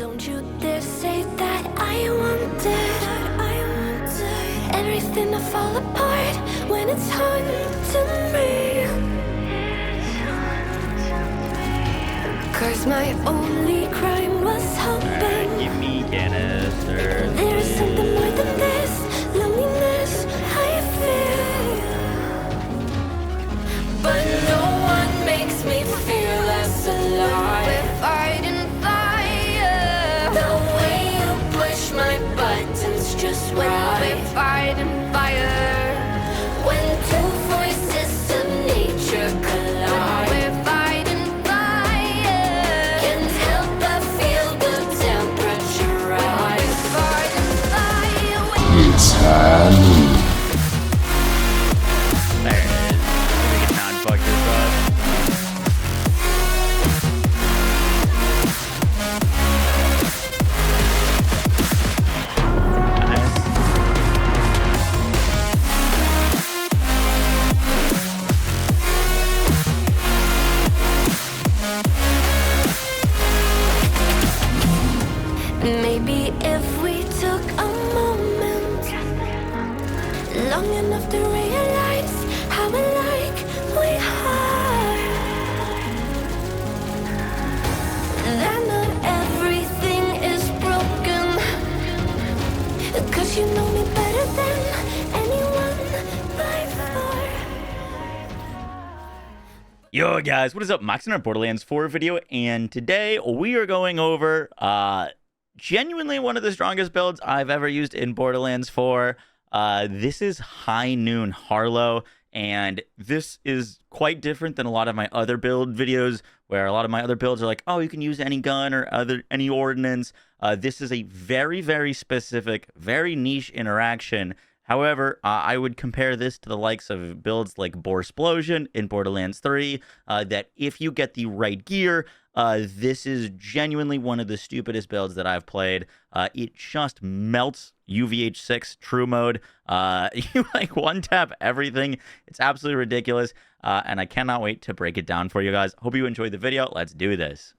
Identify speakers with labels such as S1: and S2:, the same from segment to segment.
S1: Don't you dare say that I wanted everything to fall apart when it's haunting me. 'Cause my only crime was hoping.
S2: Give me canister.
S1: There's something more than this loneliness I feel. But no one makes me feel less alive. We're fighting fire. The way you push my buttons just right. We're fighting fire. When two voices of nature collide. We're fighting fire. Can't help but feel the temperature rise. We're fighting fire.
S3: It's Harlowe.
S2: There it is. We can not fuck this up. Nice.
S1: Maybe if we took a moment long enough to realize how alike we are, that not everything is broken. 'Cause you know me better than anyone by far.
S2: Yo guys, what is up? Max in our Borderlands 4 video, and today we are going over genuinely one of the strongest builds I've ever used in Borderlands 4. This is High Noon Harlowe, and this is quite different than a lot of my other build videos, where a lot of my other builds are like, oh, you can use any gun or any ordnance. This is a very, very specific, very niche interaction. However, I would compare this to the likes of builds like Borderlands in Borderlands 3, that if you get the right gear, this is genuinely one of the stupidest builds that I've played. It just melts UVH6 true mode. You like one tap everything. It's absolutely ridiculous, and I cannot wait to break it down for you guys. Hope you enjoyed the video. Let's do this.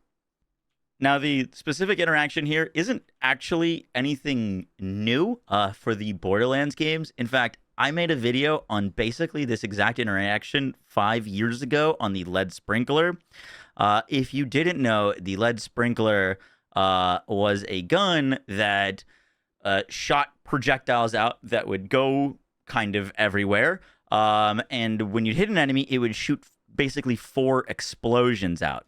S2: Now, the specific interaction here isn't actually anything new for the Borderlands games. In fact, I made a video on basically this exact interaction 5 years ago on the lead sprinkler. If you didn't know, the lead sprinkler was a gun that shot projectiles out that would go kind of everywhere. And when you hit an enemy, it would shoot basically 4 explosions out.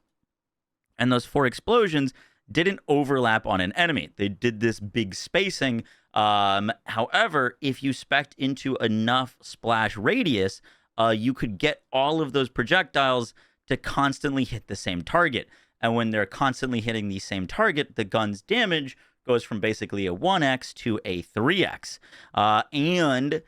S2: And those 4 explosions didn't overlap on an enemy. They did this big spacing. However, if you spec'd into enough splash radius, you could get all of those projectiles to constantly hit the same target. And when they're constantly hitting the same target, the gun's damage goes from basically a 1x to a 3x. And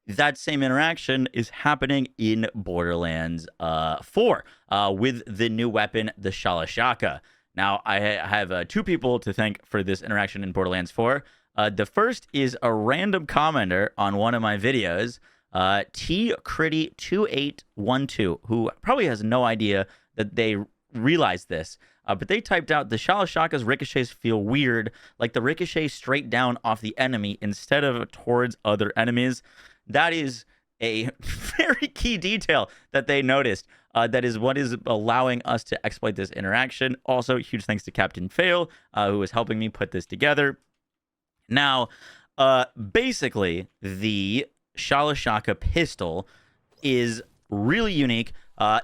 S2: that same interaction is happening in Borderlands 4 with the new weapon, the shalashka. Now, I have 2 people to thank for this interaction in Borderlands 4. The first is a random commenter on one of my videos, TCritty2812, who probably has no idea that they realized this. But they typed out, the shalashka's ricochets feel weird, like the ricochet straight down off the enemy instead of towards other enemies. That is a very key detail that they noticed. That is what is allowing us to exploit this interaction. Also, huge thanks to Captain Fail, who is helping me put this together. Now, basically, the shalashka pistol is really unique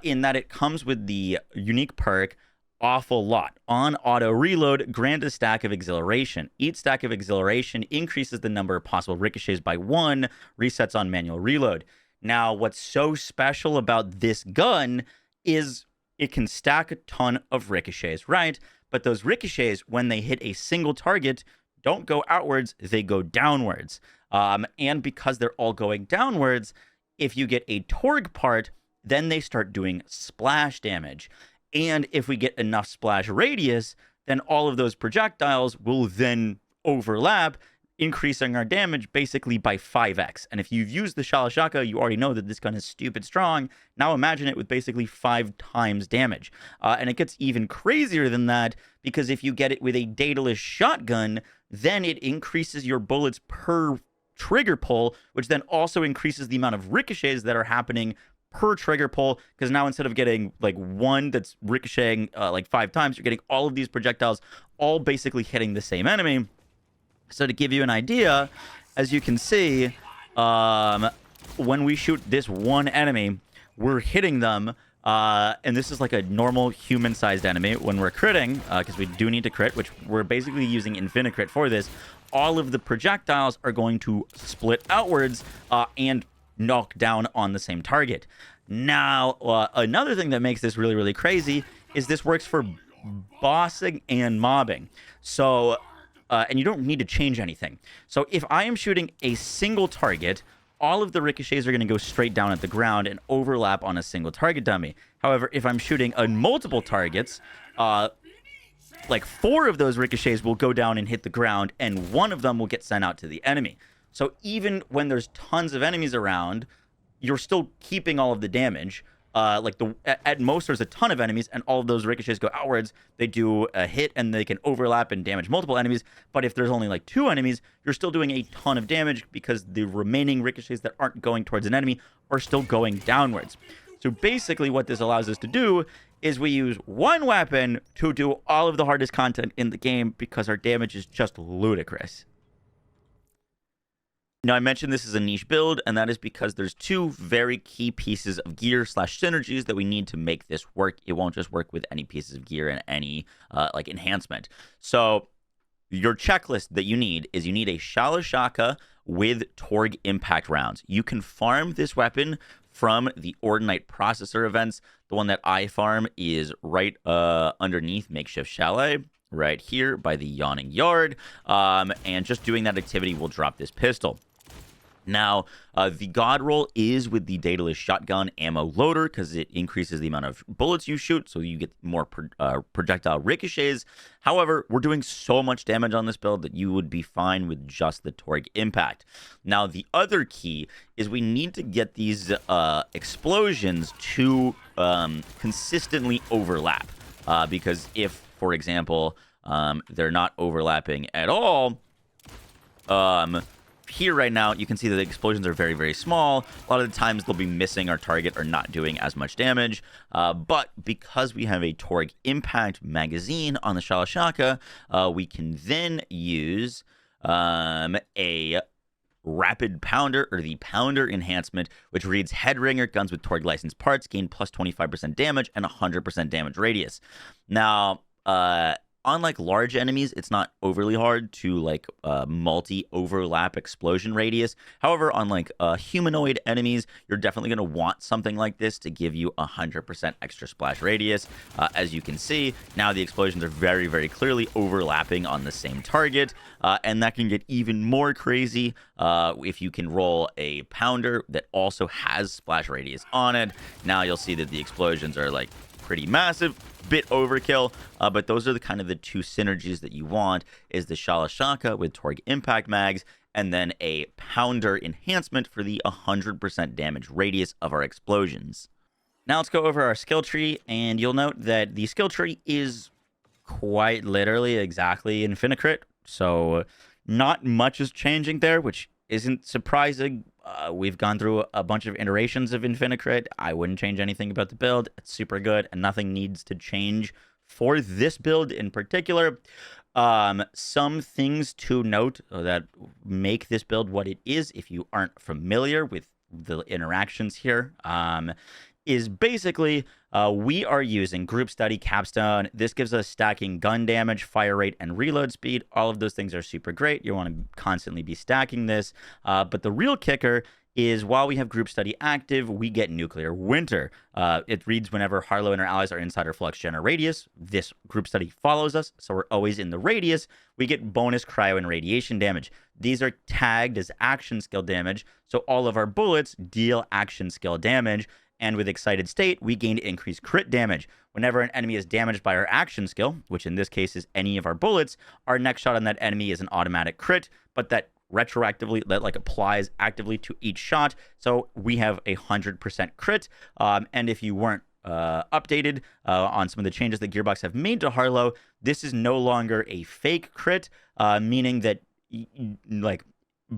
S2: in that it comes with the unique perk, Awful Lot. On auto reload, grant a stack of exhilaration. Each stack of exhilaration increases the number of possible ricochets by 1, resets on manual reload. Now, what's so special about this gun is it can stack a ton of ricochets, right? But those ricochets, when they hit a single target, don't go outwards, they go downwards. And because they're all going downwards, if you get a Torg part, then they start doing splash damage. And if we get enough splash radius, then all of those projectiles will then overlap increasing our damage basically by 5x. And if you've used the shalashka, you already know that this gun is stupid strong. Now imagine it with basically 5 times damage. And it gets even crazier than that, because if you get it with a dataless shotgun, then it increases your bullets per trigger pull, which then also increases the amount of ricochets that are happening per trigger pull, because now instead of getting like one that's ricocheting like 5 times, you're getting all of these projectiles all basically hitting the same enemy. So to give you an idea, as you can see, when we shoot this one enemy, we're hitting them, and this is like a normal human-sized enemy. When we're critting, because we do need to crit, which we're basically using Infinicrit for this, all of the projectiles are going to split outwards and knock down on the same target. Now, another thing that makes this really, really crazy is this works for bossing and mobbing. So... and you don't need to change anything. So if I am shooting a single target, all of the ricochets are going to go straight down at the ground and overlap on a single target dummy. However, if I'm shooting on multiple targets, like 4 of those ricochets will go down and hit the ground, and 1 of them will get sent out to the enemy. So even when there's tons of enemies around, you're still keeping all of the damage. At most there's a ton of enemies and all of those ricochets go outwards. They do a hit and they can overlap and damage multiple enemies. But if there's only like 2 enemies, you're still doing a ton of damage because the remaining ricochets that aren't going towards an enemy are still going downwards. So basically what this allows us to do is we use one weapon to do all of the hardest content in the game because our damage is just ludicrous. Now, I mentioned this is a niche build, and that is because there's 2 very key pieces of gear / synergies that we need to make this work. It won't just work with any pieces of gear and any like enhancement. So your checklist that you need is you need a shalashka with Torg impact rounds. You can farm this weapon from the Ordinite processor events. The one that I farm is right underneath Makeshift Chalet, right here by the Yawning Yard. And just doing that activity will drop this pistol. Now, the God roll is with the dataless shotgun ammo loader because it increases the amount of bullets you shoot, so you get more projectile ricochets. However, we're doing so much damage on this build that you would be fine with just the Torg impact. Now, the other key is we need to get these explosions to consistently overlap, because if, for example, they're not overlapping at all, here right now, you can see that the explosions are very, very small. A lot of the times they'll be missing our target or not doing as much damage. But because we have a Torg impact magazine on the shalashka, we can then use a rapid pounder, or the pounder enhancement, which reads Headringer guns with Torg licensed parts gain plus 25% damage and 100% damage radius. Now, unlike large enemies, it's not overly hard to like multi-overlap explosion radius. However, on like humanoid enemies, you're definitely going to want something like this to give you 100% extra splash radius. As you can see, now the explosions are very, very clearly overlapping on the same target, and that can get even more crazy if you can roll a pounder that also has splash radius on it. Now you'll see that the explosions are like pretty massive, bit overkill, but those are the kind of the 2 synergies that you want, is the shalashka with Torg impact mags, and then a pounder enhancement for the 100% damage radius of our explosions. Now let's go over our skill tree, and you'll note that the skill tree is quite literally exactly Infinicrit, so not much is changing there, which isn't surprising. We've gone through a bunch of iterations of Infinicrit. I wouldn't change anything about the build. It's super good, and nothing needs to change for this build in particular. Some things to note that make this build what it is, if you aren't familiar with the interactions here, is basically we are using Group Study Capstone. This gives us stacking gun damage, fire rate, and reload speed. All of those things are super great. You want to constantly be stacking this. But the real kicker is while we have Group Study active, we get Nuclear Winter. It reads whenever Harlowe and our allies are inside our flux general radius. This Group Study follows us, so we're always in the radius. We get bonus cryo and radiation damage. These are tagged as action skill damage, so all of our bullets deal action skill damage. And with Excited State, we gained increased crit damage. Whenever an enemy is damaged by our action skill, which in this case is any of our bullets, our next shot on that enemy is an automatic crit, but that retroactively, that like applies actively to each shot. So we have 100% crit. And if you weren't updated on some of the changes that Gearbox have made to Harlowe, this is no longer a fake crit, meaning that like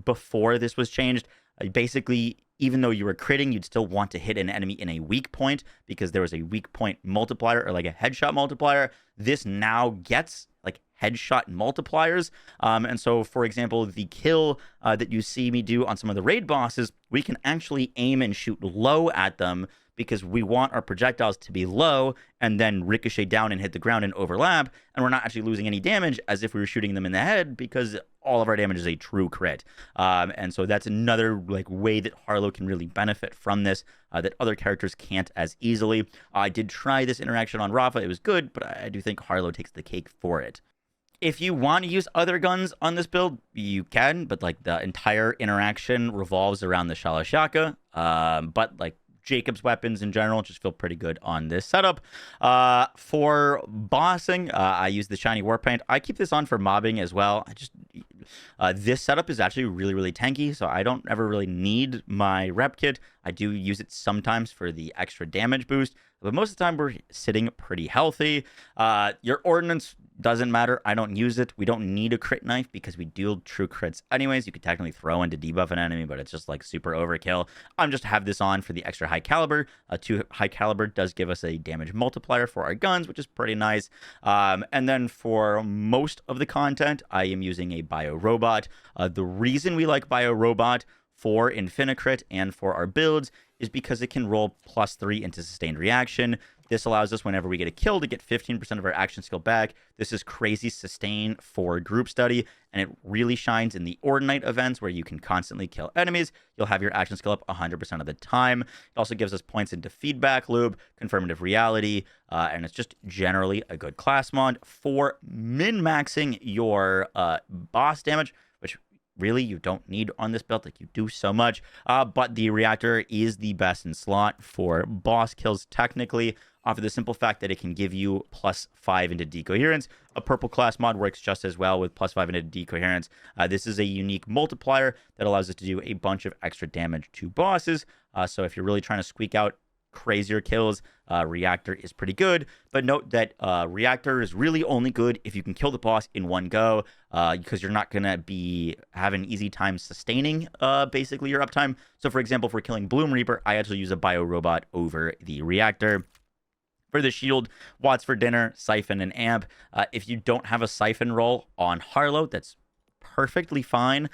S2: before this was changed, basically, even though you were critting, you'd still want to hit an enemy in a weak point because there was a weak point multiplier or like a headshot multiplier. This now gets like headshot multipliers. And so, for example, the kill that you see me do on some of the raid bosses, we can actually aim and shoot low at them because we want our projectiles to be low and then ricochet down and hit the ground and overlap, and we're not actually losing any damage as if we were shooting them in the head because all of our damage is a true crit. And so that's another like way that Harlowe can really benefit from this that other characters can't as easily. I did try this interaction on Rafa. It was good, but I do think Harlowe takes the cake for it. If you want to use other guns on this build, you can, but like the entire interaction revolves around the shalashka. But like Jacob's weapons in general just feel pretty good on this setup. For bossing, I use the shiny war paint. I keep this on for mobbing as well. This setup is actually really, really tanky, so I don't ever really need my rep kit. I do use it sometimes for the extra damage boost, but most of the time we're sitting pretty healthy. Your ordnance doesn't matter. I don't use it. We don't need a crit knife because we deal true crits anyways. You could technically throw in to debuff an enemy, but it's just like super overkill. I'm just have this on for the extra high caliber. 2 high caliber does give us a damage multiplier for our guns, which is pretty nice. And then for most of the content, I am using a bio robot. The reason we like bio robot for Infinicrit and for our builds is because it can roll +3 into sustained reaction. This allows us, whenever we get a kill, to get 15% of our action skill back. This is crazy sustain for group study, and it really shines in the Ordinite events where you can constantly kill enemies. You'll have your action skill up 100% of the time. It also gives us points into feedback loop, confirmative reality, and it's just generally a good class mod for min-maxing your boss damage, which really you don't need on this build. Like, you do so much, but the reactor is the best in slot for boss kills technically, off of the simple fact that it can give you +5 into decoherence. A purple class mod works just as well with +5 into decoherence. This is a unique multiplier that allows us to do a bunch of extra damage to bosses. So if you're really trying to squeak out crazier kills, reactor is pretty good. But note that reactor is really only good if you can kill the boss in one go, because you're not going to be having an easy time sustaining basically your uptime. So for example, if we're killing Bloom Reaper, I actually use a bio robot over the reactor. For the shield, Watts for dinner, siphon, and amp. If you don't have a siphon roll on Harlowe, that's perfectly fine.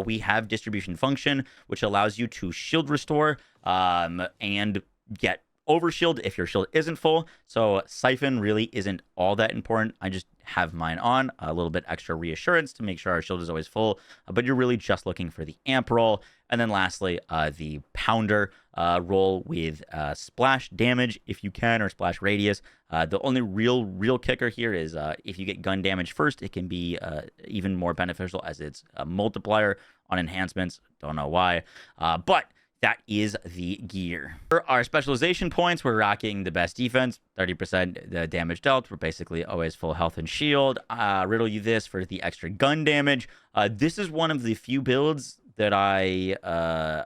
S2: We have distribution function, which allows you to shield restore and get overshield if your shield isn't full. So siphon really isn't all that important. I just have mine on, a little bit extra reassurance to make sure our shield is always full, but you're really just looking for the amp roll. And then lastly, the pounder roll with splash damage if you can, or splash radius. The only real kicker here is if you get gun damage first, it can be even more beneficial as it's a multiplier on enhancements. Don't know why, but that is the gear. For our specialization points, we're rocking the best defense, 30% the damage dealt. We're basically always full health and shield. Riddle you this for the extra gun damage. This is one of the few builds that I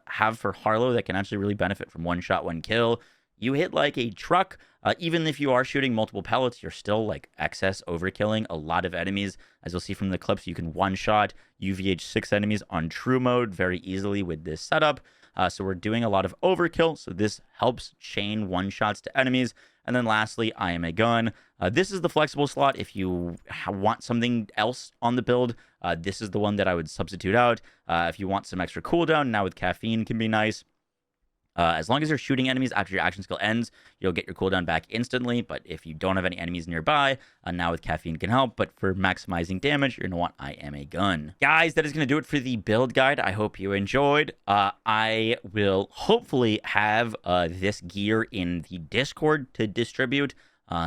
S2: have for Harlowe that can actually really benefit from one shot, one kill. You hit like a truck. Even if you are shooting multiple pellets, you're still like excess overkilling a lot of enemies. As you'll see from the clips, you can one-shot UVH6 enemies on true mode very easily with this setup. So we're doing a lot of overkill, so this helps chain one-shots to enemies. And then lastly, I am a gun. This is the flexible slot. If you want something else on the build, this is the one that I would substitute out. If you want some extra cooldown, now with caffeine can be nice. As long as you're shooting enemies after your action skill ends, you'll get your cooldown back instantly. But if you don't have any enemies nearby, now with caffeine can help. But for maximizing damage, you're going to want I am a gun. Guys, that is going to do it for the build guide. I hope you enjoyed. I will hopefully have this gear in the Discord to distribute.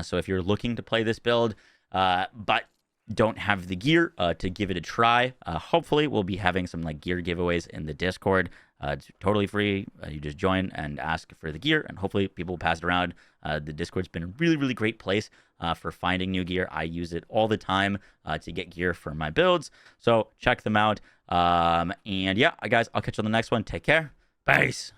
S2: So if you're looking to play this build, but don't have the gear to give it a try, hopefully we'll be having some like gear giveaways in the Discord. It's totally free. You just join and ask for the gear, and hopefully people will pass it around. The Discord's been a really, really great place for finding new gear. I use it all the time to get gear for my builds. So check them out. And yeah, guys, I'll catch you on the next one. Take care. Peace.